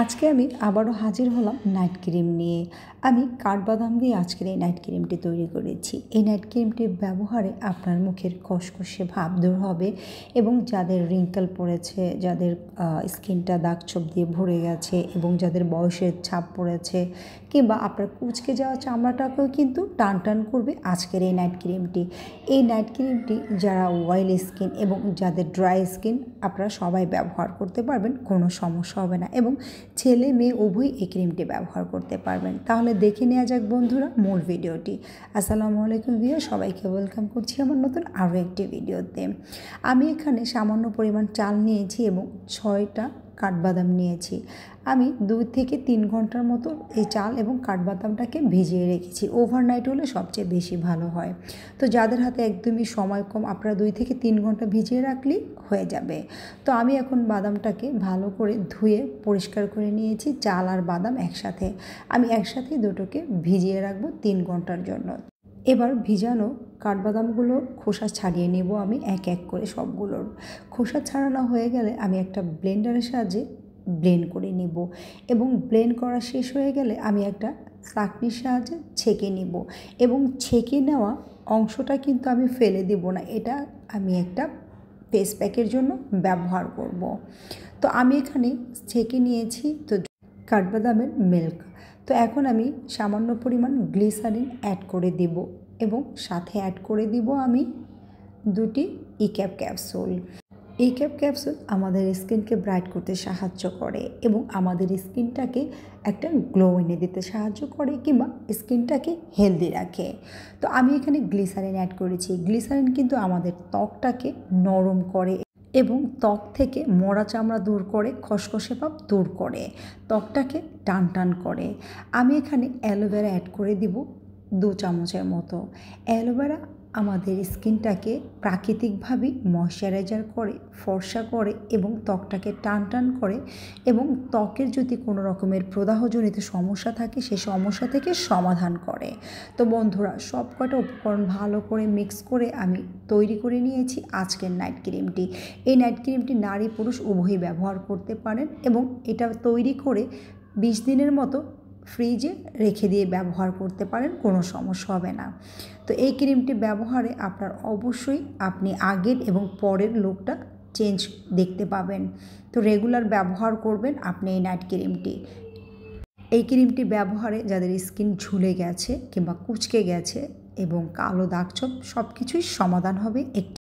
আজকে আমি আবারও হাজির হলাম নাইট ক্রিম নিয়ে। আমি কাঠবাদাম দিয়ে আজকের এই নাইট ক্রিমটি তৈরি করেছি। এই নাইট ক্রিমটির ব্যবহারে আপনার মুখের খসখসে ভাব দূর হবে এবং যাদের রিঙ্কেল পড়েছে, যাদের স্কিনটা দাগ-ছোপ দিয়ে ভরে গেছে এবং যাদের বয়সের ছাপ পড়েছে কিংবা আপনার কুঁচকে যাওয়া চামড়াটাকেও কিন্তু টান করবে আজকের এই নাইট ক্রিমটি। এই নাইট ক্রিমটি যারা অয়েলি স্কিন এবং যাদের ড্রাই স্কিন আপনারা সবাই ব্যবহার করতে পারবেন, কোনো সমস্যা হবে না এবং ছেলে মেয়ে উভয়ই এই ক্রিমটি ব্যবহার করতে পারবেন। তাহলে দেখে নেওয়া যাক বন্ধুরা মূল ভিডিওটি। আসসালামু আলাইকুম ভিউয়ার, সবাইকে ওয়েলকাম করছি আমার নতুন আরও একটি ভিডিওতে। আমি এখানে সামান্য পরিমাণ চাল নিয়েছি এবং 6টা কাঠবাদাম নিয়েছি। আমি 2 থেকে 3 ঘন্টার মতো এই চাল এবং কাঠবাদামটাকে ভিজিয়ে রেখেছি। ওভারনাইট হলে সবচেয়ে বেশি ভালো হয়। তো যাদের হাতে একদমই সময় কম, আপনারা 2 থেকে 3 ঘন্টা ভিজিয়ে রাখলেই হয়ে যাবে। তো আমি এখন বাদামটাকে ভালো করে ধুয়ে পরিষ্কার করে নিয়েছি, চাল আর বাদাম একসাথে। আমি একসাথেই দুটোকে ভিজিয়ে রাখবো 3 ঘন্টার জন্য। এবার ভিজানো কাঠবাদামগুলো খোসা ছাড়িয়ে নেব আমি এক এক করে সবগুলোর। খোসা ছাড়ানো হয়ে গেলে আমি একটা ব্লেন্ডারের সাহায্যে ব্লেন্ড করে নেব এবং ব্লেন্ড করা শেষ হয়ে গেলে আমি একটা ছাঁকনির সাহায্যে ছেঁকে নেব এবং ছেঁকে নেওয়া অংশটা কিন্তু আমি ফেলে দেব না, এটা আমি একটা ফেস প্যাকের জন্য ব্যবহার করব। তো আমি এখানে ছেঁকে নিয়েছি তো কাঠবাদামের মিল্ক। তো এখন আমি সামান্য পরিমাণ গ্লিসারিন অ্যাড করে দেব এবং সাথে অ্যাড করে দিব আমি 2টি ইক্যাপ ক্যাপসুল। ইক্যাপ ক্যাপসুল আমাদের স্কিনকে ব্রাইট করতে সাহায্য করে এবং আমাদের স্কিনটাকে একটা গ্লো এনে দিতে সাহায্য করে কিংবা স্কিনটাকে হেলদি রাখে। তো আমি এখানে গ্লিসারিন অ্যাড করেছি। গ্লিসারিন কিন্তু আমাদের ত্বকটাকে নরম করে এবং ত্বক থেকে মরা চামড়া দূর করে, খসখসে ভাব দূর করে, ত্বকটাকে টান করে। আমি এখানে অ্যালোভেরা অ্যাড করে দিব 2 চামচের মতো। অ্যালোভেরা আমাদের স্কিনটাকে প্রাকৃতিকভাবেই ময়শ্চারাইজার করে, ফর্সা করে এবং ত্বকটাকে টান করে এবং ত্বকের যদি কোনো রকমের প্রদাহজনিত সমস্যা থাকে সে সমস্যা থেকে সমাধান করে। তো বন্ধুরা, সব কটা উপকরণ ভালো করে মিক্স করে আমি তৈরি করে নিয়েছি আজকের নাইট ক্রিমটি। এই নাইট ক্রিমটি নারী পুরুষ উভয়ই ব্যবহার করতে পারেন এবং এটা তৈরি করে 20 দিনের মতো ফ্রিজে রেখে দিয়ে ব্যবহার করতে পারেন, কোনো সমস্যা হবে না। তো এই ক্রিমটি ব্যবহারে আপনার অবশ্যই আপনি আগের এবং পরের লুকটা চেঞ্জ দেখতে পাবেন। তো রেগুলার ব্যবহার করবেন আপনি এই নাইট ক্রিমটি। এই ক্রিমটি ব্যবহারে যাদের স্কিন ঝুলে গেছে কিংবা কুঁচকে গেছে এবং কালো দাগ-ছোপ সব কিছুই সমাধান হবে একটি